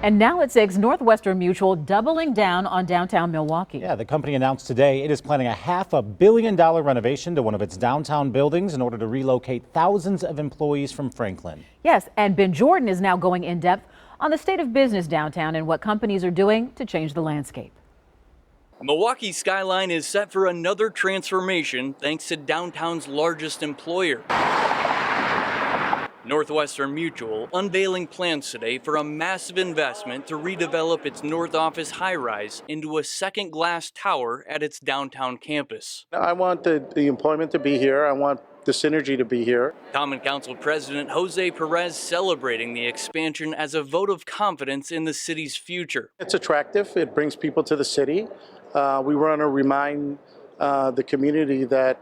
And now at 6, Northwestern Mutual doubling down on downtown Milwaukee. Yeah, the company announced today it is planning a $500 million renovation to one of its downtown buildings in order to relocate thousands of employees from Franklin. Yes, and Ben Jordan is now going in depth on the state of business downtown and what companies are doing to change the landscape. Milwaukee's skyline is set for another transformation thanks to downtown's largest employer. Northwestern Mutual unveiling plans today for a massive investment to redevelop its North Office high-rise into a second glass tower at its downtown campus. I want the employment to be here. I want the synergy to be here. Common Council President Jose Perez celebrating the expansion as a vote of confidence in the city's future. It's attractive. It brings people to the city. We want to remind the community that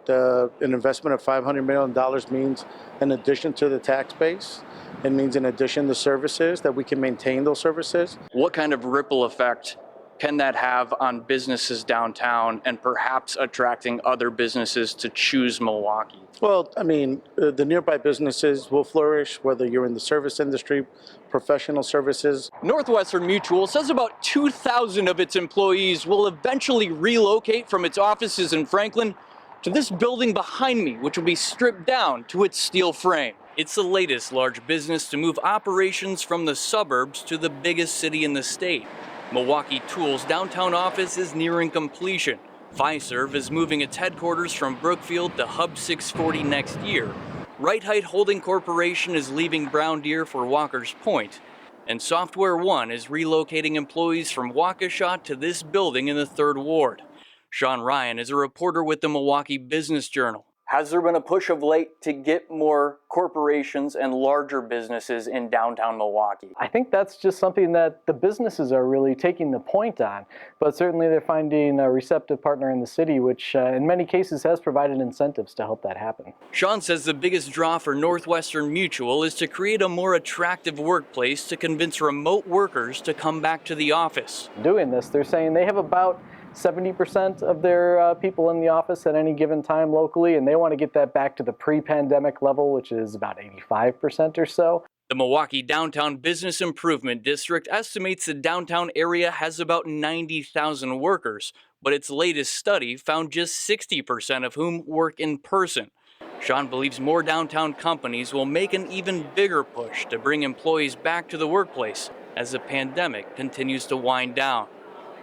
an investment of $500 million means in addition to the tax base. It means in addition to services, that we can maintain those services. What kind of ripple effect can that have on businesses downtown and perhaps attracting other businesses to choose Milwaukee? Well, I mean, the nearby businesses will flourish, whether you're in the service industry, professional services. Northwestern Mutual says about 2,000 of its employees will eventually relocate from its offices in Franklin to this building behind me, which will be stripped down to its steel frame. It's the latest large business to move operations from the suburbs to the biggest city in the state. Milwaukee Tool's downtown office is nearing completion. Fiserv is moving its headquarters from Brookfield to Hub 640 next year. Right Height Holding Corporation is leaving Brown Deer for Walker's Point. And Software One is relocating employees from Waukesha to this building in the 3rd Ward. Sean Ryan is a reporter with the Milwaukee Business Journal. Has there been a push of late to get more corporations and larger businesses in downtown Milwaukee? I think that's just something that the businesses are really taking the point on, but certainly they're finding a receptive partner in the city, which in many cases has provided incentives to help that happen. Sean says the biggest draw for Northwestern Mutual is to create a more attractive workplace to convince remote workers to come back to the office. Doing this, they're saying they have about 70% of their people in the office at any given time locally, and they want to get that back to the pre-pandemic level, which is about 85% or so. The Milwaukee Downtown Business Improvement District estimates the downtown area has about 90,000 workers, but its latest study found just 60% of whom work in person. Sean believes more downtown companies will make an even bigger push to bring employees back to the workplace as the pandemic continues to wind down.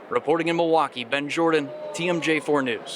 Reporting in Milwaukee, Ben Jordan, TMJ4 News.